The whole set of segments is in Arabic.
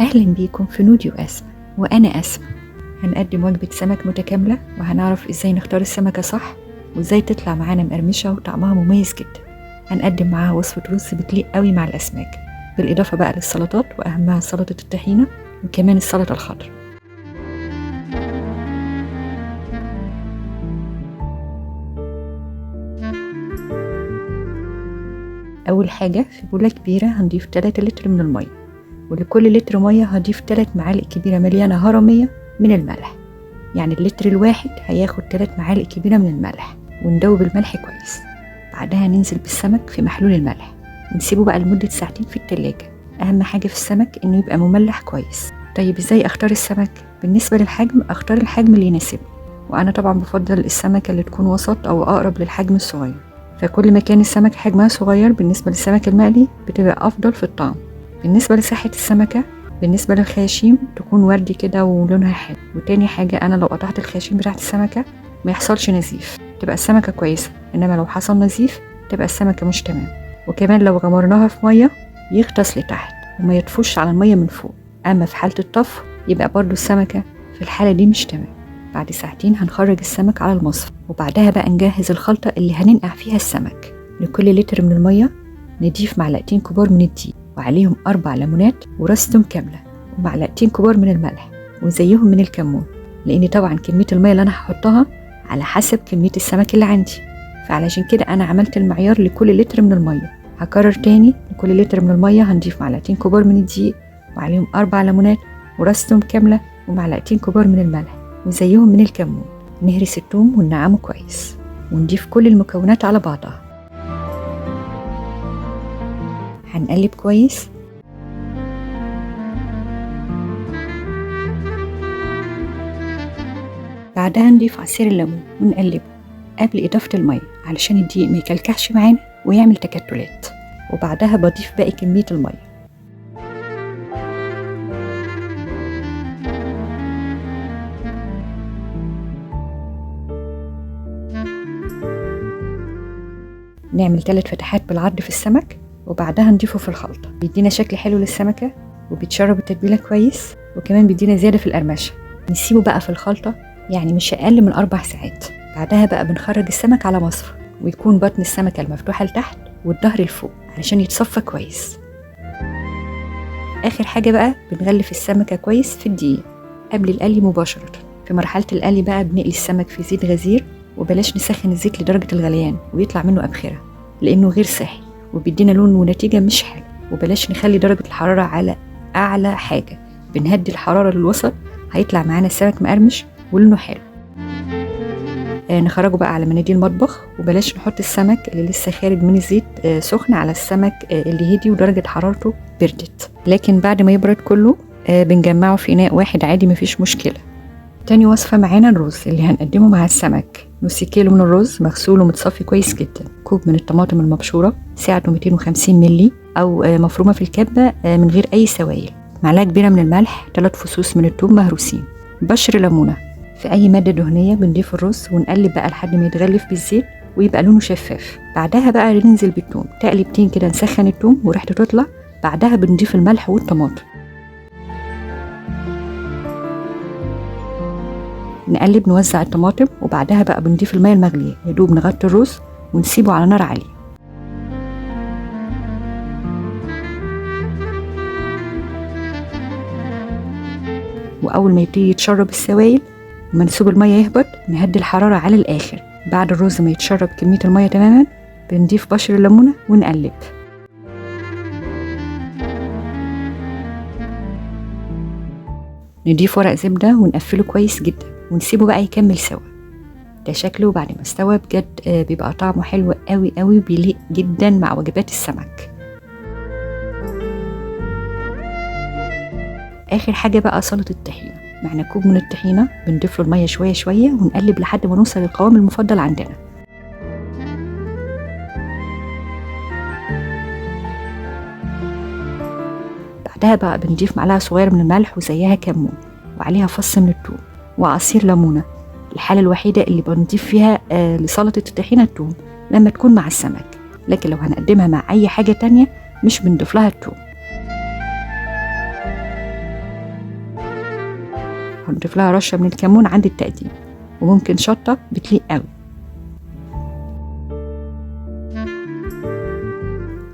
أهلا بيكم في نوديو أسماء، وأنا أسماء. هنقدم وجبة سمك متكاملة، وهنعرف إزاي نختار السمكة صح، وإزاي تطلع معانا مقرمشة وطعمها مميز جدا. هنقدم معاها وصفة رز بتليق قوي مع الأسماك، بالإضافة بقى للسلطات، وأهمها سلطة الطحينة وكمان السلطة الخضراء. أول حاجة في بولة كبيرة هنضيف 3 لتر من المية، ولكل لتر مية هضيف 3 معالق كبيرة مليانة هرمية من الملح. يعني اللتر الواحد هياخد 3 معالق كبيرة من الملح، وندوب الملح كويس. بعدها ننزل بالسمك في محلول الملح، ونسيبه بقى لمدة 2 ساعات في التلاجة. أهم حاجة في السمك إنه يبقى مملح كويس. طيب إزاي أختار السمك؟ بالنسبة للحجم أختار الحجم اللي يناسبني، وأنا طبعا بفضل السمكة اللي تكون وسط أو أقرب للحجم الصغير. فكل ما كان السمك حجمها صغير بالنسبة للسمك المقلي بتبقى أفضل في الطعم. بالنسبة لصحة السمكة، بالنسبة للخياشيم تكون وردي كده ولونها حلو. وتاني حاجة، أنا لو قطعت الخياشيم بتاعت السمكة ما يحصلش نزيف، تبقى السمكة كويسة. إنما لو حصل نزيف تبقى السمكة مش تمام. وكمان لو غمرناها في مية يغطس لتحت وما يطفوش على المية من فوق. أما في حالة الطفو يبقى برضو السمكة في الحالة دي مش تمام. بعد 2 ساعات هنخرج السمك على المصفى، وبعدها بقى نجهز الخلطة اللي هننقع فيها السمك. لكل لتر من المية نضيف 2 معلقة كبار من الدقيق، وعليهم 4 ليمونات وراس توم كاملة، و2 معلقة كبار من الملح، وزيهم من الكمون. لأن طبعا كمية المية اللي أنا هحطها على حسب كمية السمك اللي عندي، فعلشان كده أنا عملت المعيار لكل لتر من المية. هكرر تاني، لكل لتر من المية هنضيف 2 معلقة كبار من الدقيق، وعليهم 4 ليمونات وراس توم كاملة، و2 معلقة كبار من الملح، وزيهم من الكمون. نهرس التوم وننعمه كويس، ونضيف كل المكونات على بعضها. هنقلب كويس. بعدها نضيف عصير الليمون ونقلبه قبل إضافة المية علشان الدقيق ما يكلكعش معانا ويعمل تكتلات. وبعدها بضيف باقي كمية المية. نعمل 3 فتحات بالعرض في السمك، وبعدها نضيفه في الخلطة. بيدينا شكل حلو للسمكة، وبيتشرب التتبيلة كويس، وكمان بيدينا زيادة في القرمشة. نسيبه بقى في الخلطة يعني مش أقل من 4 ساعات. بعدها بقى بنخرج السمك على مصفى، ويكون بطن السمكة المفتوحة لتحت والظهر لفوق علشان يتصفى كويس. آخر حاجة بقى بنغلف السمكة كويس في الدقيق قبل القلي مباشرة. في مرحلة القلي بقى بنقلي السمك في زيت غزير، وبلاش نسخن الزيت لدرجة الغليان ويطلع منه أبخرة، لأنه غير صحي وبيدينا لون ونتيجة مش حلو. وبلاش نخلي درجة الحرارة على أعلى حاجة، بنهدي الحرارة للوسط، هيطلع معانا السمك مقرمش ولونه حلو. نخرجه بقى على مناديل مطبخ، وبلاش نحط السمك اللي لسه خارج من الزيت سخن على السمك اللي هدي ودرجة حرارته بردت. لكن بعد ما يبرد كله بنجمعه في إناء واحد عادي، مفيش مشكلة. تاني وصفة معانا الرز اللي هنقدمه مع السمك. نص كيلو من الرز مغسول ومتصفي كويس جدا، كوب من الطماطم المبشورة سعته 250 ملي أو مفرومة في الكبة من غير أي سوائل، معلقة كبيرة من الملح، 3 فصوص من الثوم مهروسين، بشر ليمونة. في أي مادة دهنية بنضيف الرز ونقلب بقى لحد ما يتغلف بالزيت ويبقى لونه شفاف. بعدها بقى ننزل بالثوم تقلبتين كده، نسخن الثوم وريحته تطلع. بعدها بنضيف الملح والطماطم، نقلب نوزع الطماطم، وبعدها بقى بنضيف المية المغلية يدوب نغطي الرز ونسيبه على نار عالية. وأول ما يبتدي يتشرب السوائل ومنسوب المية يهبط، نهدي الحرارة على الآخر. بعد الرز ما يتشرب كمية المية تماما بنضيف بشر الليمونة ونقلب. نضيف ورق زبدة ونقفله كويس جدا، ونسيبه بقى يكمل سوا. ده شكله بعد ما استوى بجد، بيبقى طعمه حلو قوي قوي، وبيليق جدا مع وجبات السمك. آخر حاجة بقى سلطة الطحينة. معنا كوب من الطحينة بنضيف له المية شوية شوية، ونقلب لحد ما نوصل للقوام المفضل عندنا. بعدها بقى بنضيف معلقة صغيرة من الملح وزيها كمون، وعليها فص من الثوم وعصير ليمونة. الحالة الوحيدة اللي بنضيف فيها لسلطة الطحينة الثوم لما تكون مع السمك، لكن لو هنقدمها مع أي حاجة تانية مش بنضيف لها الثوم. وهنضيف لها رشة من الكمون عند التقديم، وممكن شطة بتليق قوي.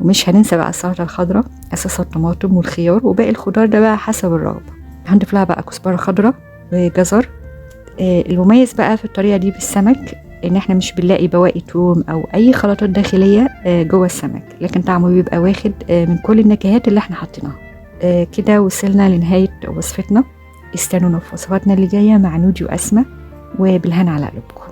ومش هننسى بقى السلطة الخضراء، أساسها الطماطم والخيار وباقي الخضار ده بقى حسب الرغبة. هنضيف لها بقى كزبرة خضراء وجزر. المميز بقى في الطريقة دي بالسمك ان احنا مش بنلاقي بواقي توم او اي خلطات داخلية جوه السمك، لكن طعمه بيبقى واخد من كل النكهات اللي احنا حاطينها. كده وصلنا لنهاية وصفتنا. استنونا في وصفاتنا اللي جاية مع نودي وأسماء، وبالهنا على قلوبكم.